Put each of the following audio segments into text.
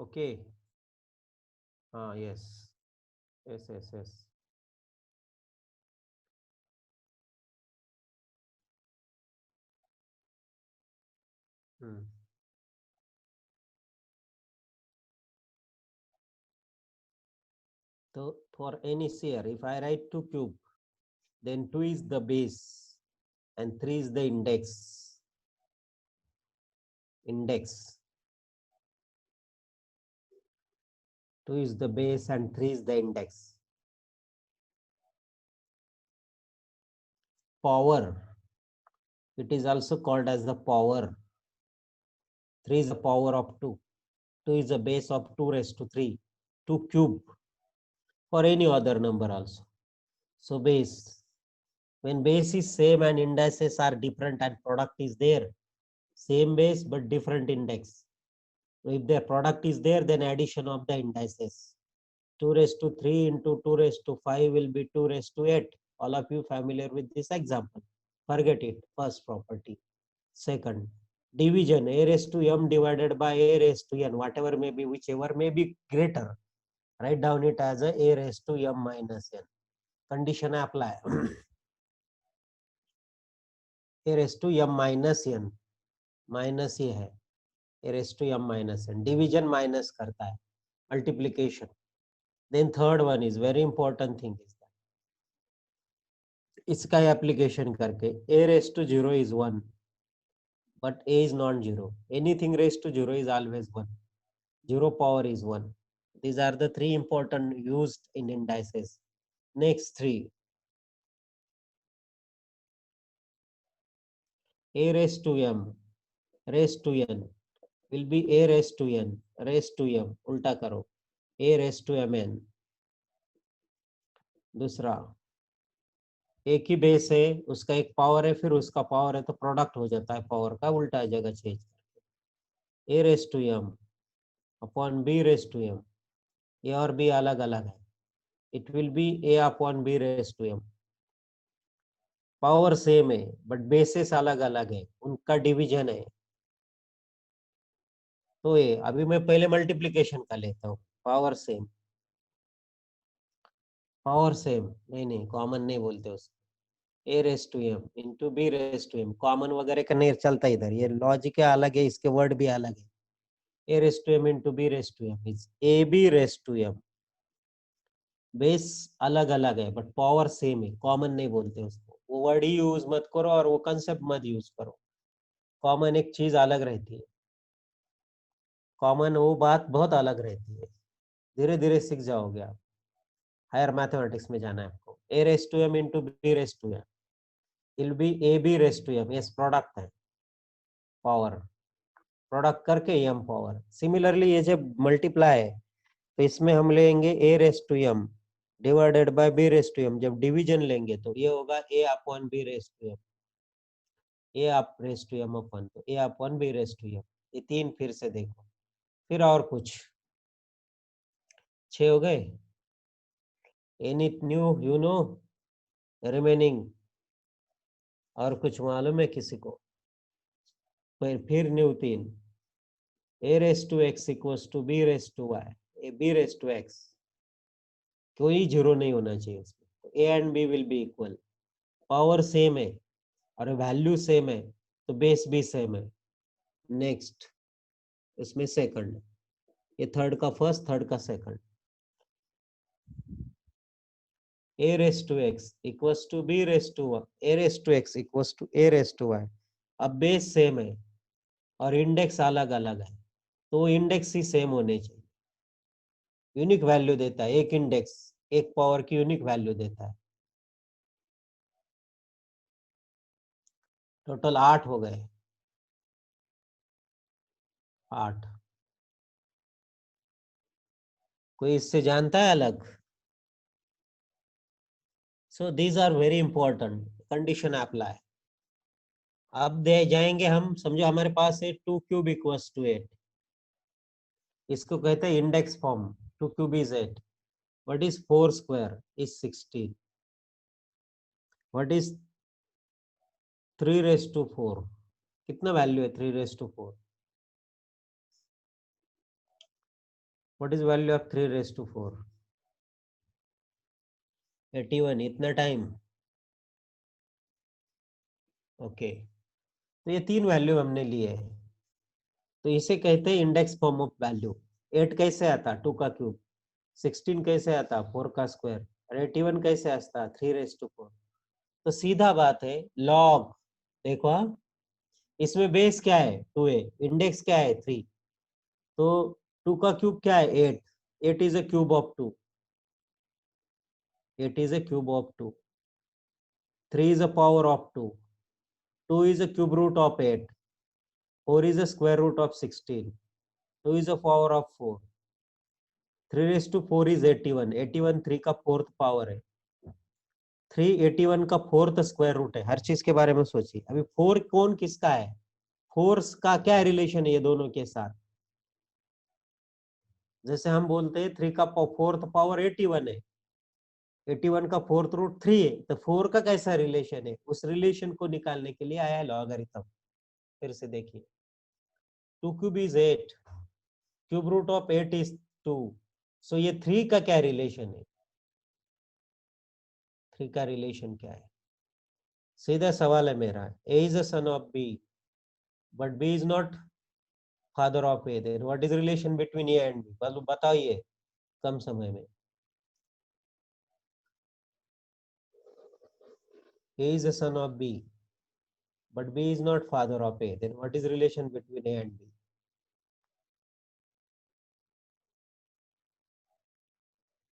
Okay, हाँ, yes, yes, yes, yes. Hmm. So for any sphere, if I write 2 cube, then 2 is the base and 3 is the index. Index. 2 is the base and 3 is the index. Power. It is also called as the power. 3 is the power of 2. 2 is the base of 2 raised to 3. 2 cube for any other number also. So base. When base is same and indices are different and product is there, same base but different index. If the product is there, then addition of the indices. 2 raised to 3 into 2 raised to 5 will be 2 raised to 8. All of you familiar with this example. Forget it, first property. Second, division, a raised to m divided by a raised to n, whatever may be, whichever may be greater. Write down it as a raised to m minus n. Condition apply. a raised to m minus n, minus ये है, a raised to m minus n. Division minus करता है, multiplication. Then third one is very important thing is that इसका application करके a raised to 0 is 1, but a is non-zero. Anything raised to 0 is always 1. 0 power is 1. These are the three important used in indices. Next three. A raised to m raised to n will be a raised to n raised to m. उल्टा करो, a raised to mn. दूसरा, एक ही base है, उसका एक power है, फिर उसका पावर है, तो प्रोडक्ट हो जाता है पावर का, उल्टा जगह चेंज करके a raised to m upon b raised to m. a और b अलग अलग है, it will be a upon b raised to m. Power same है बट बेसिस अलग अलग है, उनका डिवीजन है. तो ये अभी मैं पहले मल्टीप्लिकेशन का लेता हूँ. पावर सेम, पावर सेम नहीं कॉमन नहीं बोलते उसको. A raise to M into B raise to M, common वगैरह का नहीं चलता इधर, ये लॉजिक अलग है, इसके वर्ड भी अलग है. A raise to M into B raise to M is A B raise to M. Base अलग अलग है बट पावर सेम है, कॉमन नहीं बोलते उसको. वो वर्ड ही यूज मत करो और वो कंसेप्ट मत यूज करो. कॉमन एक चीज अलग रहती है, कॉमन वो बात बहुत अलग रहती है. धीरे धीरे सीख जाओगे आप. हायर मैथमेटिक्स में जाना है आपको. A raise to M into B raise to M will be A B raise to M. Yes, product है, पावर प्रोडक्ट करके एम पावर. सिमिलरली ये जब मल्टीप्लाई है तो इसमें हम लेंगे A raise to M divided by B raise to M. जब डिवीजन लेंगे तो ये होगा A upon B raise to M. A up raise to M upon, तो A upon B raise to M. ये तीन फिर से देखो. फिर और कुछ 6 हो गए. Any new you know remaining, और कुछ मालूम है किसी को? फिर new 3. A raise to x equals to b raise to y, a B raise to x. कोई जीरो नहीं होना चाहिए उसमें. तो a and b will be equal. Power same है और वैल्यू सेम है, तो बेस भी सेम है. नेक्स्ट, इसमें सेकंड, ये थर्ड का फर्स्ट, थर्ड का second. A raise to x equals to b raise to y, a raise to x equals to a raise to y. अब बेस सेम है और इंडेक्स अलग अलग है, तो इंडेक्स ही सेम होने चाहिए. यूनिक वैल्यू देता है एक इंडेक्स, एक पावर की यूनिक वैल्यू देता है. टोटल 8 हो गए. 8. कोई इससे जानता है अलग? So these are very important. Condition apply. अब दे जाएंगे हम, समझो हमारे पास है 2 क्यूब इक्वल्स टू 8. इसको कहते हैं index form. 2 cube is 8. What is 4 square is 16. What is 3 raise to 4? कितना वैल्यू है 3 raise to 4? What is value of 3 raise to 4? 81. इतना टाइम? ओके, तो ये 3 वैल्यू हमने लिए हैं, तो इसे कहते हैं इंडेक्स फॉर्म ऑफ वैल्यू। 8 कैसे आता? 2 का क्यूब। 16 कैसे आता? 4 का स्क्वायर। और 81 कैसे आता? 3 रेस टू 4। तो सीधा बात है, लॉग। देखो हाँ, इसमें बेस क्या है? 2a, इंडेक्स क्या है? 3। तो 2 का क्यूब क्या है? 8। 8 is a cube of 2। 8 is a cube of 2. 3 is a power of 2. 2 is a cube root of 8. 4 is a square root of 16. 2 is a power of 4. 3 raised to 4 is 81. 81 3 का fourth power है। 3 81 का fourth square root है। हर चीज के बारे में सोचिए। अभी 4 कौन किसका है? 4 का क्या रिलेशन है ये दोनों के साथ? जैसे हम बोलते हैं 3 का फोर्थ पावर 81 है, 81 का फोर्थ रूट 3 है, तो 4 का कैसा रिलेशन है? उस रिलेशन को निकालने के लिए आया है लॉगरिथम। फिर से देखिए, 2 cube is 8, cube root of 8 is 2। So ये 3 का क्या रिलेशन है? 3 का रिलेशन क्या है? सीधा सवाल है मेरा। A is a son of B, but B is not father of A, then what is relation between A and B? बस बताइए कम समय में। A is a son of B, but B is not father of A, then what is relation between A and B?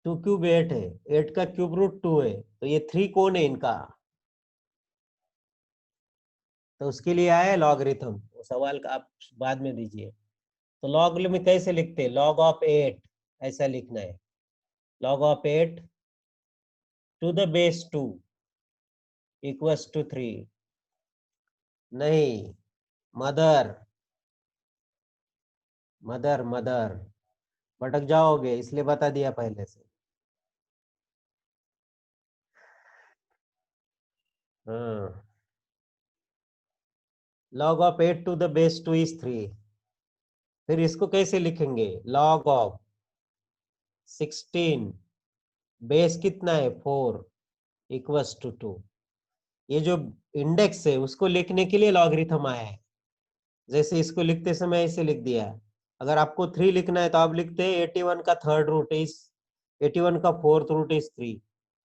2 cube 8 है, 8 का cube root 2 है, तो ये 3 कौन है इनका? तो उसके लिए आया लॉगरिथम। वो सवाल का आप बाद में दीजिए। तो लॉग में कैसे लिखते हैं? लॉग ऑफ 8 ऐसा लिखना है, log of 8 to the base 2 equals to 3। नहीं, मदर, मदर मदर, भटक जाओगे इसलिए बता दिया पहले से। हाँ, log of 8 to the base 2 is 3। फिर इसको कैसे लिखेंगे? log of 16 बेस कितना है? 4 इक्वल्स टू 2। ये जो इंडेक्स है उसको लिखने के लिए लॉगरिथम आया है। जैसे इसको लिखते समय ऐसे लिख दिया। अगर आपको 3 लिखना है तो आप लिखते हैं 81 का थर्ड रूट इज, 81 का फोर्थ रूट इज 3।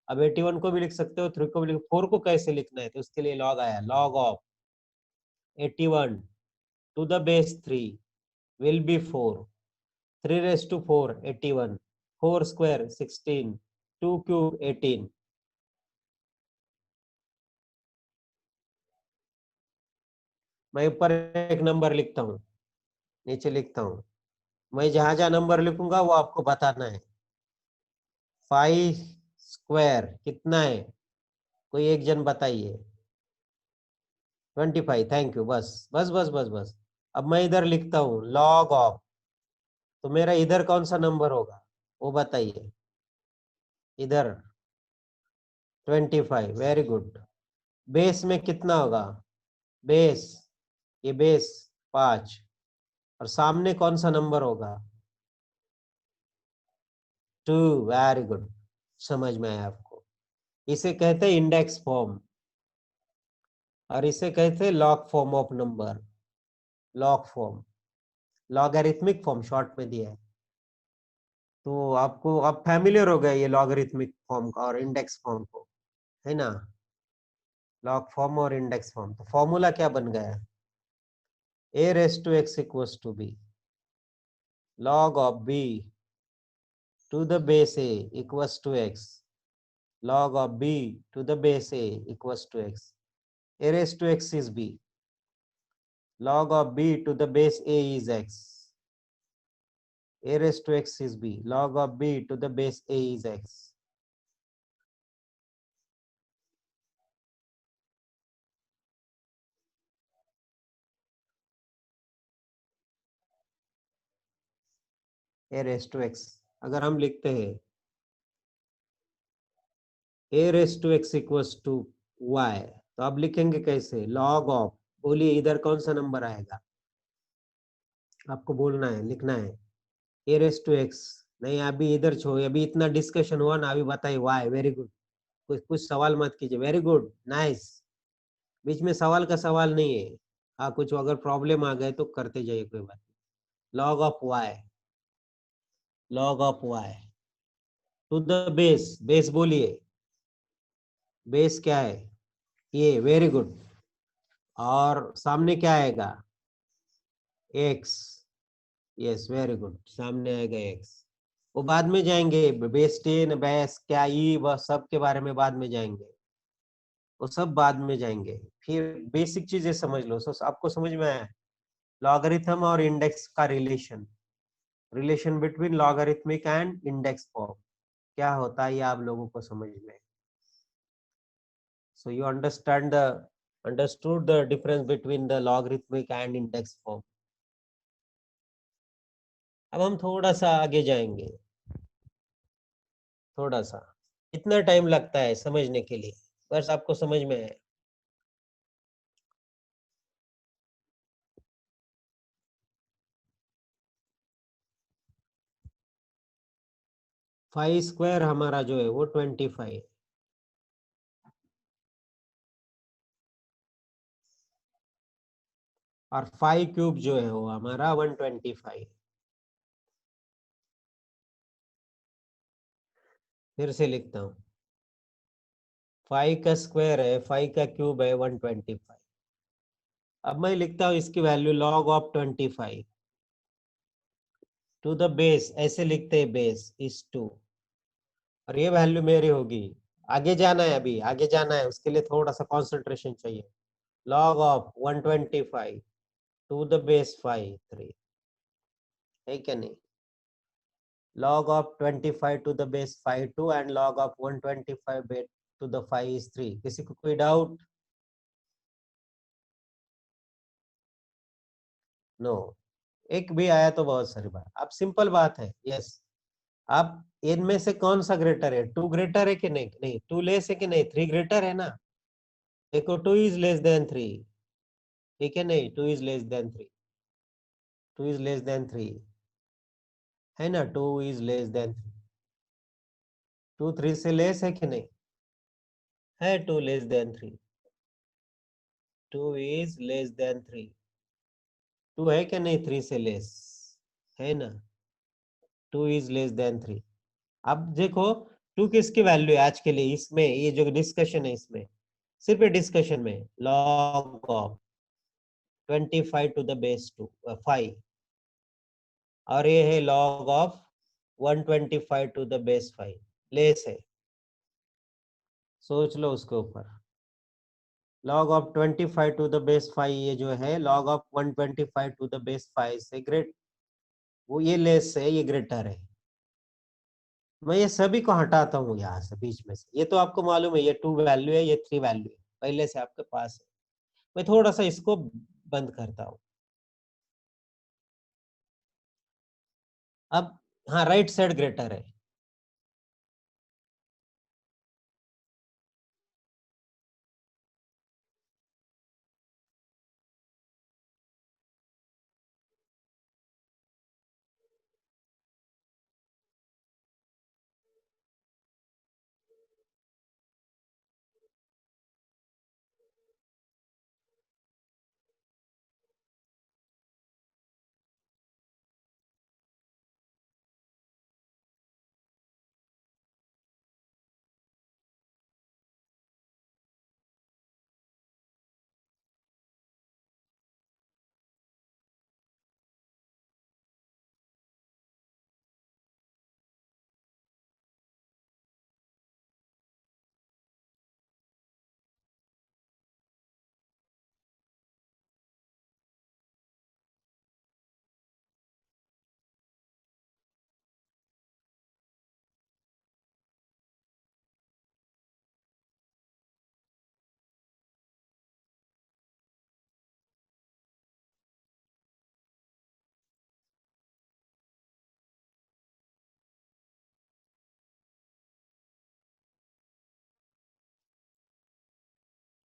अब 81 को भी लिख सकते हो, 3 को भी लिख, 4 को कैसे लिखना है? तो उसके लिए लॉग आया, log of 81 to the base 3 will be 4। 3 raised to 4 81, 4 square 16, 2 cube 18। मैं ऊपर एक नंबर लिखता हूँ, नीचे लिखता हूँ। मैं जहां जहां नंबर लिखूंगा वो आपको बताना है। 5 स्क्वायर कितना है? कोई एक जन बताइए। 25। Thank you. बस बस बस बस बस। अब मैं इधर लिखता हूँ लॉग ऑफ, तो मेरा इधर कौन सा नंबर होगा वो बताइए। इधर 25। Very good. बेस में कितना होगा? बेस, ये बेस 5, और सामने कौन सा नंबर होगा? 2। वेरी गुड, समझ में आया आपको। इसे कहते हैं इंडेक्स फॉर्म, और इसे कहते हैं log form of number. Log form, logarithmic form short में दिया है। तो आपको अब फैमिलियर हो गया ये लॉगरिथमिक फॉर्म का और इंडेक्स फॉर्म को, है ना? लॉग फॉर्म और इंडेक्स फॉर्म, तो फॉर्मूला क्या बन गया? a raised to x equals to b, log of b to the base a equals to x, log of b to the base a equals to x। a raised to x is b, log of b to the base a is x, a raised to x is b, log of b to the base a is x। a raised to x अगर हम लिखते हैं a raised to x equals to y, तो आप लिखेंगे कैसे? log of, बोलिए इधर कौन सा नंबर आएगा? आपको बोलना है, लिखना है। A raise to x. नहीं अभी इधर छोड़, अभी इतना डिस्कशन हुआ ना, अभी बताइए वाई। Very good. कुछ कुछ सवाल मत कीजिए। Very good, nice. बीच में सवाल का सवाल नहीं है। हाँ कुछ अगर प्रॉब्लम आ गए तो करते जाइए, कोई बात नहीं। Log of y, log of y to the base. Base बोलिए, बेस क्या है? ये। Very good. और सामने क्या आएगा? एक्स। यस वेरी गुड, सामने आएगा एक्स। वो बाद में जाएंगे, बेस टेन बेस क्या ई, वह सब के बारे में बाद में जाएंगे, वो सब बाद में जाएंगे। फिर बेसिक चीजें समझ लो। आपको समझ में आया? लॉगरिथम और इंडेक्स का relation, relation between logarithmic and index form क्या होता है, ये आप लोगों को समझ में। So you understand the, understood the difference between the logarithmic and index form. अब हम थोड़ा सा आगे जाएंगे, थोड़ा सा। इतना टाइम लगता है समझने के लिए, बस आपको समझ में है। 5 स्क्वायर हमारा जो है वो 25, और 5 क्यूब जो है वो हमारा 125। फिर से लिखता हूँ, 5 का स्क्वायर है, 5 का क्यूब है 125। अब मैं लिखता हूँ इसकी value log of 25 to the base, ऐसे लिखते हैं बेस इज 2, और ये वैल्यू मेरी होगी। आगे जाना है, अभी आगे जाना है, उसके लिए थोड़ा सा कंसंट्रेशन चाहिए। Log of 125 to the base 5 3, है क्या नहीं? log of 25 to the base 5 2, and log of 125 base to the 5 is 3। किसी को कोई डाउट? नो। एक भी आया तो बहुत सारी बात। अब सिंपल बात है। यस। अब इनमें से कौन सा ग्रेटर है? 2 ग्रेटर है कि नहीं? नहीं 2 लेस है कि नहीं? 3 ग्रेटर है ना। देखो 2 इज लेस देन 3, ठीक है नहीं? 2 is less then 3, 2 is less then 3, है ना? 2 इज लेस देन 3। 2 3 से लेस है कि नहीं? है 2 less than 3, 2 is less then 3। 2 है क्या नहीं 3 से लेस? है ना? 2 इज लेस देन 3। अब देखो 2 किसकी वैल्यू है आज के लिए, इसमें ये जो डिस्कशन है इसमें, सिर्फ डिस्कशन में log of 25 to the base 2 5, और ये है log of 125 to the base 5, less है। सोच लो उसके ऊपर। Log of 25 to the base 5 ये जो है, log of 125 to the base 5 से ग्रेट, वो ये लेस है, ये ग्रेटर है। मैं ये सभी को हटाता हूँ यहाँ से बीच में से। ये तो आपको मालूम है, ये 2 वैल्यू है, ये 3 वैल्यू है, पहले से आपके पास है। मैं थोड़ा सा इसको बंद करता हूँ। अब हाँ, राइट साइड ग्रेटर है।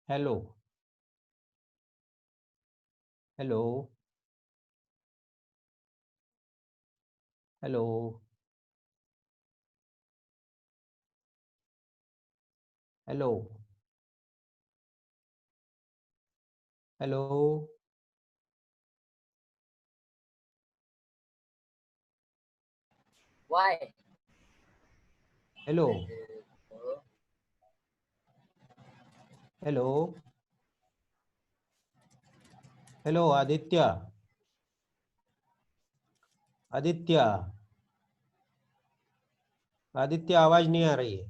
Hello, hello, hello hello hello Why? Hello hello hello Aditya Aditya Aditya आवाज नहीं आ रही है।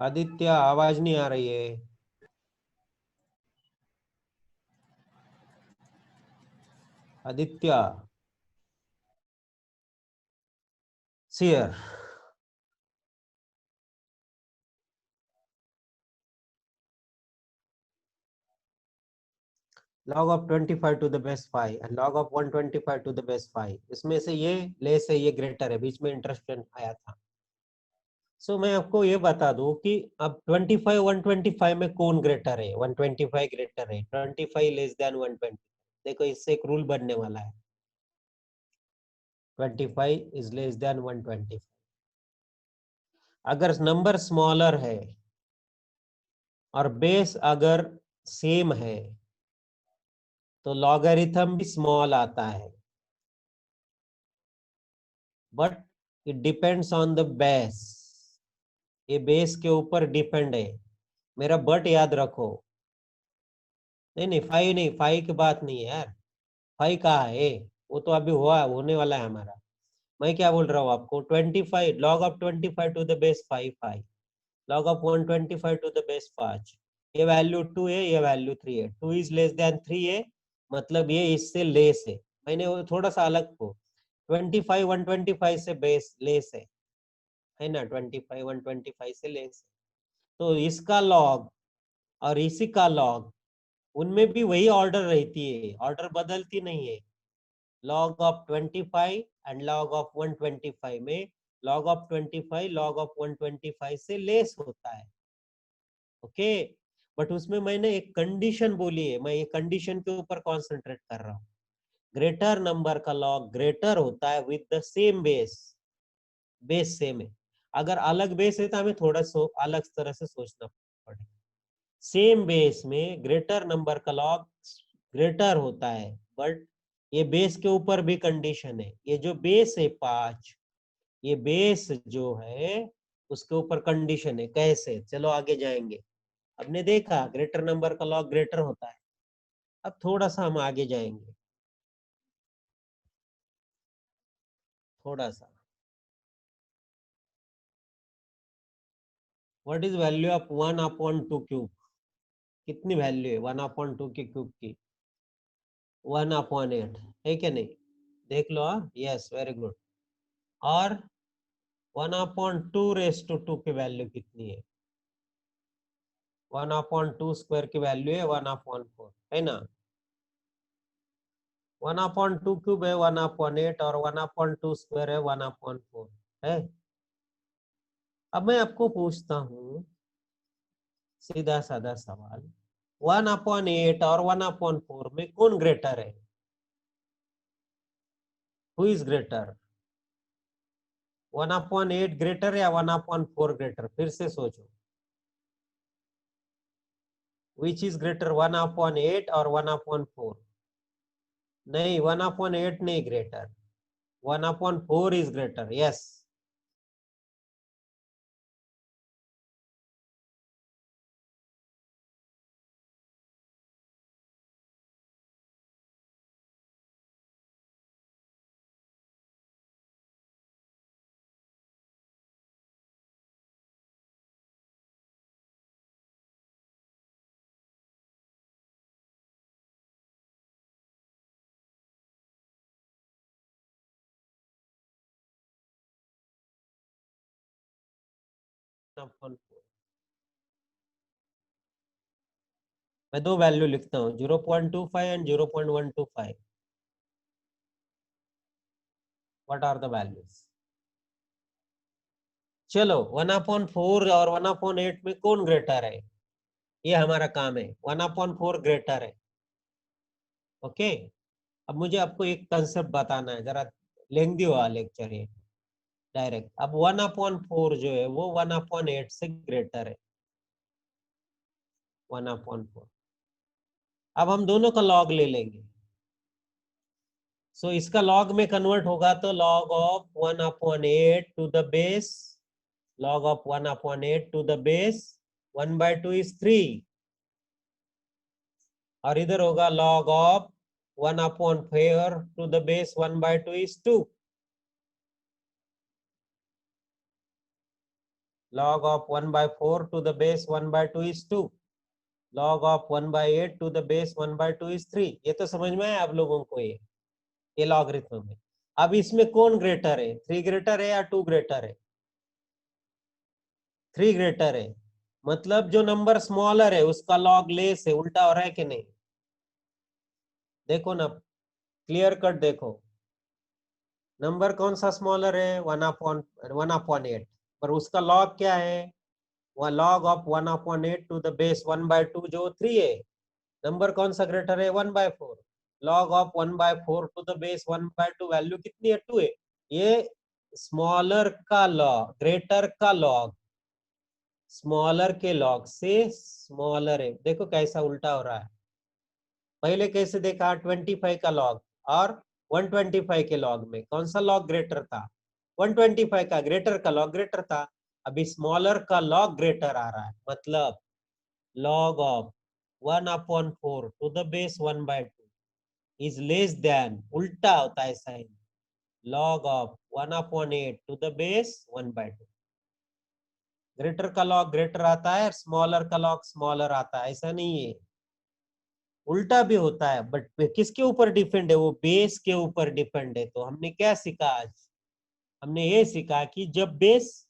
आदित्य आवाज नहीं आ रही है। Aditya sir log of 25 to the base 5 and log of 125 to the base 5, इसमें से ये लेस है, ये ग्रेटर है, बीच में इंटरेस्टेंट आया था। सो मैं आपको ये बता दूं कि अब 25 125 में कौन ग्रेटर है। 125 ग्रेटर है, 25 लेस देन 120। देखो इससे एक रूल बनने वाला है, 25 इज लेस देन 125। अगर नंबर स्मॉलर है और बेस अगर सेम है तो लॉगरिथम भी स्मॉल आता है, but it depends on the base. ये बेस के ऊपर डिपेंड है। मेरा बट याद रखो। नहीं नहीं 5 नहीं, 5 की बात नहीं है यार। 5 कहाँ है, वो तो अभी हुआ होने वाला है हमारा। मैं क्या बोल रहा हूँ आपको, 25 log of 25 to the base 5 5, log of 125 to the base 5। ये वैल्यू 2 है, ये वैल्यू 3 है। 2 इज लेस देन 3 है, मतलब ये इससे लेस है। मैंने वो थोड़ा सा अलग को 25 125 से बेस लेस है ना, 25 125 से लेस है। तो इसका लॉग और इसी का लॉग, उनमें भी वही ऑर्डर रहती है, ऑर्डर बदलती नहीं है। log of 25 and log of 125 में log of 25 log of 125 से लेस होता है। ओके, बट उसमें मैंने एक कंडीशन बोली है, मैं ये कंडीशन के ऊपर कॉन्सेंट्रेट कर रहा हूँ। ग्रेटर नंबर का लॉग ग्रेटर होता है with the same base. Base same है, अगर अलग बेस है तो हमें थोड़ा अलग तरह से सोचना पड़ेगा। सेम बेस में ग्रेटर नंबर का लॉग ग्रेटर होता है, बट ये बेस के ऊपर भी कंडीशन है। ये जो बेस है 5, ये बेस जो है उसके ऊपर कंडीशन है। कैसे, चलो आगे जाएंगे। हमने देखा ग्रेटर नंबर का लॉग ग्रेटर होता है। अब थोड़ा सा हम आगे जाएंगे, थोड़ा सा। What is value of 1/2 cube? कितनी वैल्यू है 1/2 के क्यूब की? 1/8 है क्या नहीं? देख लो। Yes, very good. और 1/2 की वैल्यू कितनी है? 1/2 स्क्वायर की वैल्यू है 1/4, है ना। 1/2 क्यूब है 1/8 और 1/2 स्क्वायर है 1/4 है। अब मैं आपको पूछता हूँ सीधा साधा सवाल, 1/8 और 1/4 में कौन ग्रेटर है? Who is greater? 1/8 ग्रेटर या 1/4 ग्रेटर? फिर से सोचो, विच इज ग्रेटर, 1/8 और 1/4? नहीं, 1/8 नहीं ग्रेटर, 1/4 is greater. Yes. मैं दो वैल्यू लिखता हूँ, 0.25 and 0.125। What are the values? चलो 1/4 और 1/8 में कौन ग्रेटर है? ये हमारा काम है, 1/4 ग्रेटर है। ओके, अब मुझे आपको एक कंसेप्ट बताना है, जरा लेंदी हुआ लेक्चर है डायरेक्ट। अब 1/4 जो है वो 1/8 से ग्रेटर है, 1/4। अब हम दोनों का लॉग ले लेंगे। सो इसका लॉग में कन्वर्ट होगा तो log of 1/8 to the base, log of 1/8 to the base 1/2 is 3, और इधर होगा log of 1/4 to the base 1/2 is 2, log of 1/4 to the base 1/2 is 2, log of 1/8 to the base 1/2 is 3। ये तो समझ में आया आप लोगों को? ये लॉगरिथम है। अब इसमें कौन ग्रेटर है, 3 ग्रेटर है या 2 ग्रेटर है? 3 ग्रेटर है, मतलब जो नंबर स्मॉलर है उसका लॉग लेस है। उल्टा हो रहा है कि नहीं? देखो ना, क्लियर कट देखो, नंबर कौन सा स्मॉलर है, 1/8, पर उसका लॉग क्या है, वह log of 1/8 to the base 1/2 जो 3 है। नंबर कौन सा ग्रेटर है, 1/4, log of 1/4 to the base 1/2 value कितनी है, 2 है। ये स्मॉलर का लॉग, ग्रेटर का लॉग स्मॉलर के लॉग से स्मॉलर है। देखो कैसा उल्टा हो रहा है। पहले कैसे देखा, 25 का लॉग और 125 के लॉग में कौन सा लॉग ग्रेटर था, 125 का ग्रेटर का लॉग ग्रेटर था। अभी स्मॉलर का लॉग ग्रेटर आ रहा है, मतलब log of 1/4 to the base 1/2 is less than, उल्टा होता है sign, log of 1/8 to the base 1/2। Greater का लॉग ग्रेटर आता है, स्मॉलर का लॉग स्मॉलर आता है, ऐसा नहीं है, उल्टा भी होता है। बट किसके ऊपर डिपेंड है, वो बेस के ऊपर डिपेंड है। तो हमने क्या सीखा आज, हमने ये सीखा कि जब बेस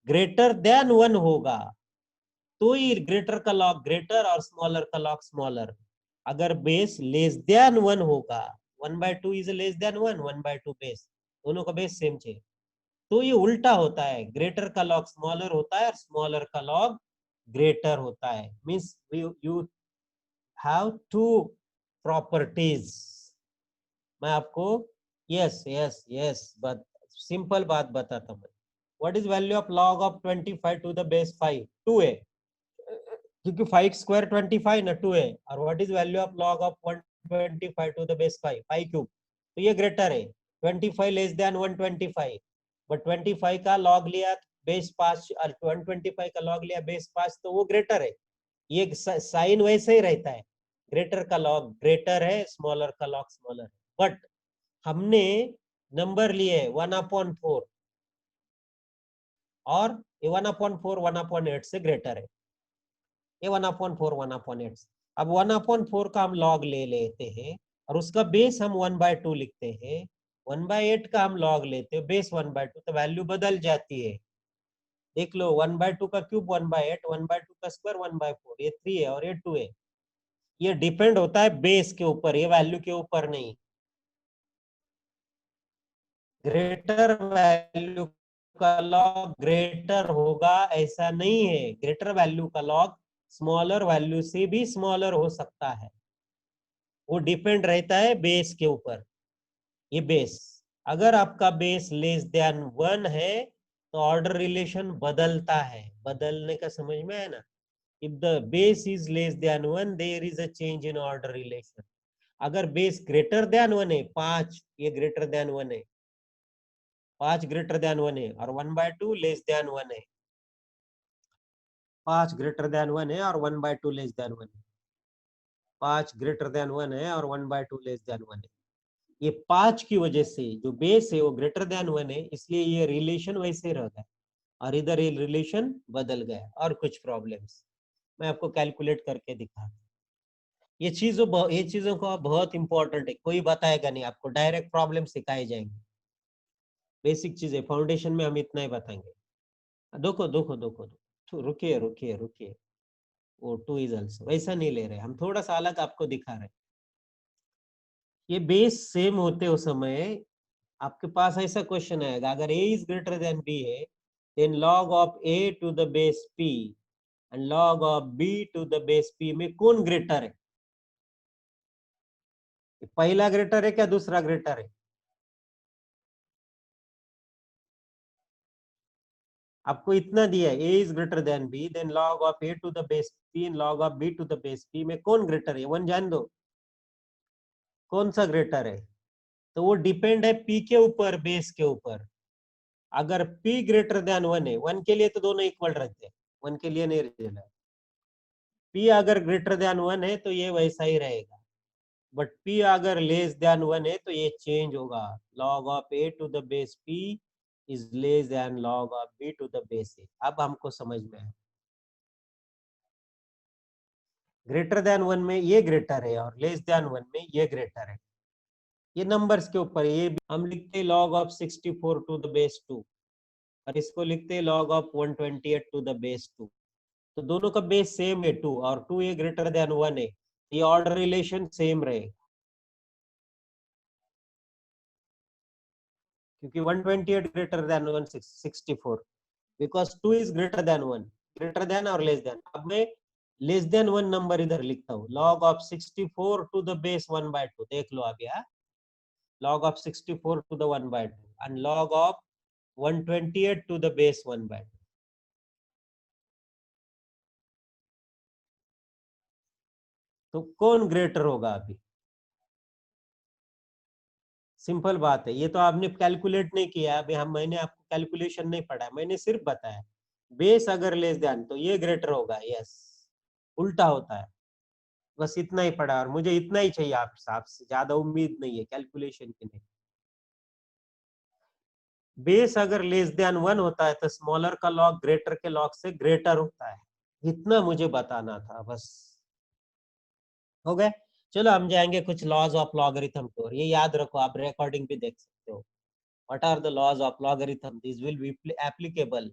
ग्रेटर देन 1 होगा तो ही ग्रेटर का लॉग ग्रेटर और स्मॉलर का लॉग स्मॉलर। अगर बेस लेस देन 1 होगा, 1/2 इज लेस देन 1, 1/2 बेस, दोनों का बेस सेम चाहिए, तो ये उल्टा होता है, ग्रेटर का लॉग स्मॉलर होता है और स्मॉलर का लॉग ग्रेटर होता है। Means you have two properties. मैं आपको yes yes yes but simple बात बताता हूँ। What is value of log of 25 to the base 5, 2 है, क्योंकि 5 स्क्वायर 25 ना 2 है। और what is value of log of 125 to the base 5, 5 cube, तो ये ग्रेटर है। 25 लेस देन 125, बट 25 का log लिया बेस 5 और 125 का log लिया बेस 5, तो वो ग्रेटर है। ये साइन वैसे ही रहता है, ग्रेटर का log ग्रेटर है, स्मॉलर का log स्मॉलर है। बट हमने नंबर लिए 1/4 और ये 1/4 1/8 से ग्रेटर है, ये 1/4 1/8। अब 1/4 का हम लॉग ले लेते हैं और उसका बेस हम 1/2 लिखते हैं, 1/8 का हम लॉग लेते हैं बेस 1/2, तो वैल्यू बदल जाती है। देख लो, 1/2 का क्यूब 1/8, 1/2 का स्क्वायर 1/4, ये 3 है और ये 2 है। ये डिपेंड होता है बेस के ऊपर, ये वैल्यू के ऊपर नहीं। ग्रेटर वैल्यू का लॉग ग्रेटर होगा ऐसा नहीं है, ग्रेटर वैल्यू का लॉग स्मॉलर वैल्यू से भी स्मॉलर हो सकता है, वो डिपेंड रहता है बेस के ऊपर। ये बेस, अगर आपका बेस लेस देन 1 है तो ऑर्डर रिलेशन बदलता है, बदलने का समझ में है ना। If the base is less than 1 there is a change in order relation. अगर बेस ग्रेटर देन 1 है, 5 ये ग्रेटर देन 1 है, 5 ग्रेटर देन 1 है और 1/2 लेस देन 1 है, 5 ग्रेटर देन 1 है और 1/2 लेस देन 1 है, 5 ग्रेटर देन 1 है और 1/2 लेस देन 1 है। ये 5 की वजह से जो बेस है वो ग्रेटर देन 1 है, इसलिए ये रिलेशन वैसे रह गया और इधर ये रिलेशन बदल गया और कुछ प्रॉब्लम्स मैं आपको कैलकुलेट करके दिखा। ये चीजों को बहुत इंपॉर्टेंट है, कोई बताएगा नहीं आपको, डायरेक्ट प्रॉब्लम सिखाए जाएंगे। बेसिक चीजें फाउंडेशन में हम इतना ही बताएंगे। देखो देखो देखो, रुकिए रुकिए रुकिए, वो 2 इज आल्सो वैसा नहीं ले रहे हम, थोड़ा सा अलग आपको दिखा रहे हैं। ये बेस सेम होते उस समय आपके पास ऐसा क्वेश्चन आएगा, अगर a is greater than b है, then log of a to the base p and log of b to the base p में कौन ग्रेटर है? पहला ग्रेटर है क्या दूसरा ग्रेटर है? आपको इतना दिया है, a is greater than b, then log of a to the base p and log of b to the base p में कौन ग्रेटर है? वन जान दो, कौन सा ग्रेटर है? तो वो डिपेंड है p के ऊपर, बेस के ऊपर। अगर p ग्रेटर देन वन है, वन के लिए तो दोनों इक्वल रहते हैं, वन के लिए नहीं रहता। p अगर ग्रेटर देन वन है तो ये वैसा ही रहेगा, बट p अगर लेस देन वन है तो ये चेंज होगा। log of a to the base p is less than log of b to the base a। अब हमको समझ में आया, ग्रेटर देन वन में ये ग्रेटर है और लेस देन वन में ये ग्रेटर है। ये नंबर्स के ऊपर, ये हम लिखते हैं log of 64 to the base 2 और इसको लिखते हैं log of 128 to the base 2। तो दोनों का बेस सेम है 2 और 2 ये ग्रेटर देन 1 है, ये ऑर्डर रिलेशन सेम रहेगा, क्योंकि 128 greater than 164, because 2 is greater than 1, greater than और लेस देन। अब मैं लेस देन 1 नंबर इधर लिखता हूँ, log of 64 to the base 1/2, देख लो अब यार, log of 64 to the 1/2 and log of 128 to the base 1/2। तो कौन ग्रेटर होगा? अभी सिंपल बात है, ये तो आपने कैलकुलेट नहीं किया अभी, मैंने आपको कैलकुलेशन नहीं पढ़ा, मैंने सिर्फ बताया बेस अगर लेस देन तो ये ग्रेटर होगा, यस, उल्टा होता है, बस इतना ही पढ़ा और मुझे इतना ही चाहिए आपसे ज्यादा उम्मीद नहीं है कैलकुलेशन की नहीं। बेस अगर लेस देन 1 होता है तो स्मॉलर का लॉग ग्रेटर के लॉग से ग्रेटर होता है, इतना मुझे बताना था बस। हो गए? चलो हम जाएंगे कुछ लॉज ऑफ लॉगरिथम की ओर, ये याद रखो, आप रिकॉर्डिंग भी देख सकते हो। What are the laws of logarithm, this will be applicable.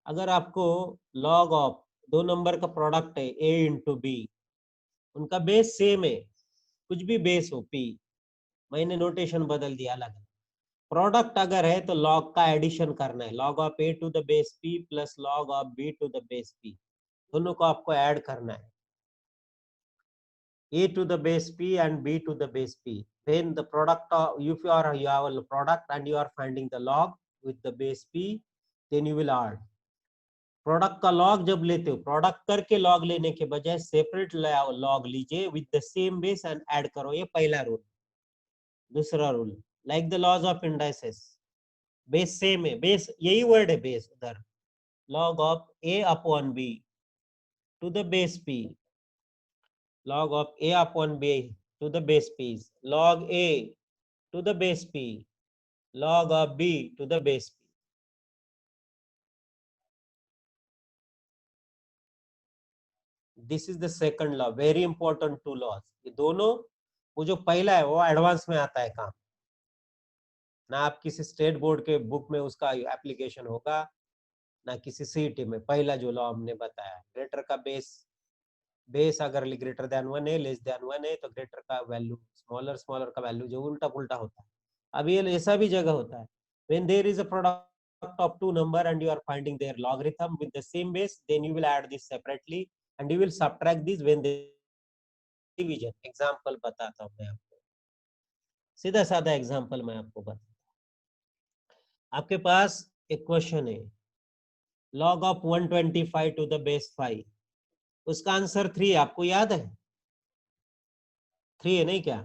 अगर आपको लॉग ऑफ दो नंबर का प्रोडक्ट है a इंटू बी, उनका बेस सेम है, कुछ भी बेस हो p, मैंने नोटेशन बदल दिया अलग अलग। प्रोडक्ट अगर है तो लॉग का एडिशन करना है, log of a to the base p plus log of b to the base p, दोनों को आपको ऐड करना है, a to the base p and b to the base p. Then the product of, if you have a product and you are finding the log with the base p, then you will add। Product का log जब लेते हो, product करके log लेने के बजाय separate log लीजिए with the same base and add करो, ये पहला रूल। दूसरा rule, like the laws of indices, base same है, बेस यही वर्ड है बेस उधर, log of a upon b to the base p, log of a upon b to the base p is log a to the base p, log of b to the base p। This is the second law, very important two laws, ये दोनों, वो जो पहला है वो advance में आता है काम, ना आप किसी स्टेट बोर्ड के बुक में उसका एप्लीकेशन होगा, ना किसी सीईटी में। पहला जो लॉ हमने बताया, ग्रेटर का बेस, बेस अगर ग्रेटर देन 1 है, लेस देन 1 है, तो ग्रेटर का वैल्यू स्मॉलर, स्मॉलर का वैल्यू जो उल्टा पुल्टा होता है। अब ये ऐसा भी जगह होता है, when there is a product of two number and you are finding their logarithm with the same base, then you will add this separately and you will subtract this when they division. Example बताता हूं मैं आपको, सीधा साधा example मैं आपको बताता हूं। आपके पास एक क्वेश्चन है, log of 125 to the base 5, उसका आंसर 3 है, आपको याद है 3 है नहीं क्या?